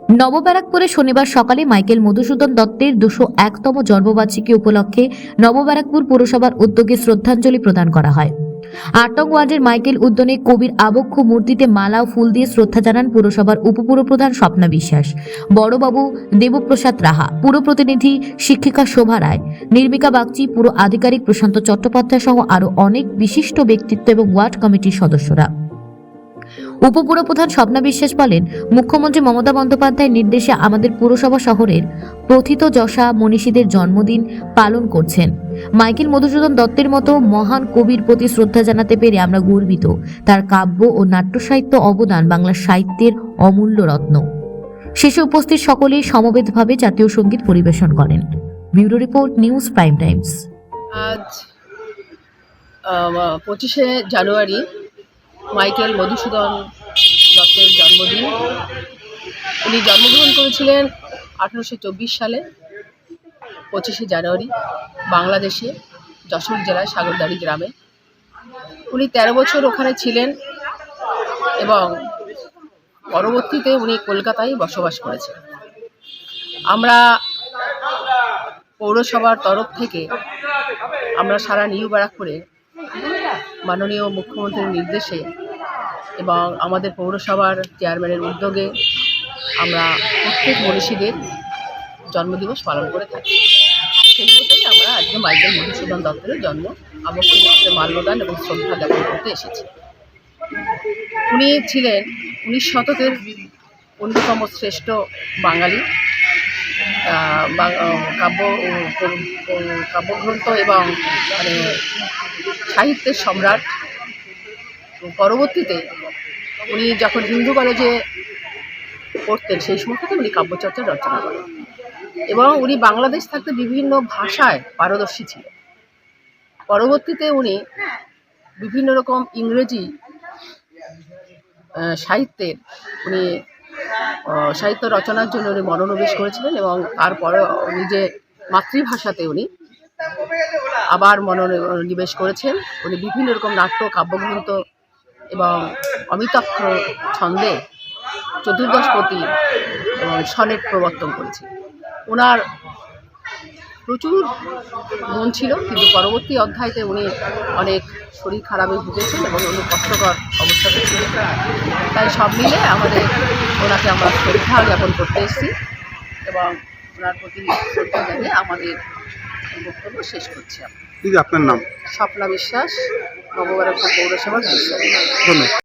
নবব্যারাকপুরে শনিবার সকালে মাইকেল মধুসূদন দত্তের 201তম জন্মবার্ষিকী উপলক্ষে নবব্যারাকপুর পুরসভার উদ্যোগে শ্রদ্ধাঞ্জলি প্রদান করা হয়। ৮ নং ওয়ার্ডের মাইকেল উদ্যানে কবির আবক্ষ মূর্তিতে মালা ও ফুল দিয়ে শ্রদ্ধা জানান পুরসভার উপপুরপ্রধান স্বপ্না বিশ্বাস, বড়বাবু দেবপ্রসাদ রাহা, পুর প্রতিনিধি শিক্ষিকা শোভা রায়, নির্মিকা বাগচি, পুর আধিকারিক প্রশান্ত চট্টোপাধ্যায় সহ আরও অনেক বিশিষ্ট ব্যক্তিত্ব এবং ওয়ার্ড কমিটির সদস্যরা। উপপুরপ্রধান স্বপ্না বিশ্বাস বলেন, মুখ্যমন্ত্রী মমতা বন্দ্যোপাধ্যায়ের নির্দেশে আমাদের পুরসভা শহরের প্রথিতযশা মনীষীদের জন্মদিন পালন করছেন। মাইকেল মধুসূদন দত্তের মতো মহান কবির প্রতি শ্রদ্ধা জানাতে পেরে আমরা গর্বিত। তার কাব্য ও নাট্য সাহিত্য অবদান বাংলা সাহিত্যের অমূল্য রত্ন। শেষে উপস্থিত সকলেই সমবেতভাবে জাতীয় সঙ্গীত পরিবেশন করেন। Bureau report, news prime Times. আজ 25শে জানুয়ারি মাইকেল মধুসূদন দত্তের জন্মদিন। উনি জন্মগ্রহণ করেছিলেন 1824 সালে 25শে জানুয়ারি বাংলাদেশে যশোর জেলায় সাগরদাড়ি গ্রামে। উনি 13 বছর ওখানে ছিলেন এবং পরবর্তীতে উনি কলকাতায় বসবাস করেছেন। আমরা পৌরসভার তরফ থেকে আমরা সারা নিউ ব্যারাকপুরে মাননীয় মুখ্যমন্ত্রীর নির্দেশে এবং আমাদের পৌরসভার চেয়ারম্যানের উদ্যোগে আমরা প্রত্যেক মনীষীদের জন্মদিবস পালন করে থাকি। সেই মতোই আমরা আজকে মাইকেল মধুসূদন দত্তের জন্ম আবক্ষ মূর্তিতে মাল্যদান এবং শ্রদ্ধা জ্ঞাপন করতে এসেছি। উনি ছিলেন 19 শতকের অন্যতম শ্রেষ্ঠ বাঙালি কাব্যগ্রন্থ এবং সাহিত্যের সম্রাট। পরবর্তীতে উনি যখন হিন্দু কলেজে পড়তেন সেই সময় থেকে উনি কাব্যচর্চা রচনা করেন এবং উনি বাংলাদেশ থাকতে বিভিন্ন ভাষায় পারদর্শী ছিলেন। পরবর্তীতে উনি বিভিন্ন রকম ইংরেজি সাহিত্যের উনি সাহিত্য রচনার জন্য উনি মনোনিবেশ করেছিলেন এবং তারপরে নিজে মাতৃভাষাতে উনি আবার মনোনিবেশ করেছেন। উনি বিভিন্ন রকম নাট্য, কাব্যগ্রন্থ এবং অমিতাক্ষর ছন্দে চতুর্দশপতি এবং সনেট প্রবর্তন করেছেন। ওনার প্রচুর মন ছিল, কিন্তু পরবর্তী অধ্যায়তে উনি অনেক শরীর খারাপে ভুগেছেন এবং উনি কষ্টকর অবস্থাতে ছিলেন। তাই সব মিলে আমাদের ওনাকে আমরা শ্রদ্ধা জ্ঞাপন করতে এসেছি এবং ওনার প্রতি শ্রদ্ধা জানিয়ে আমাদের বক্তব্য শেষ করছি। আপনার নাম? স্বপ্না বিশ্বাস, নবব্যারাকপুর পৌরসভার। ধন্যবাদ।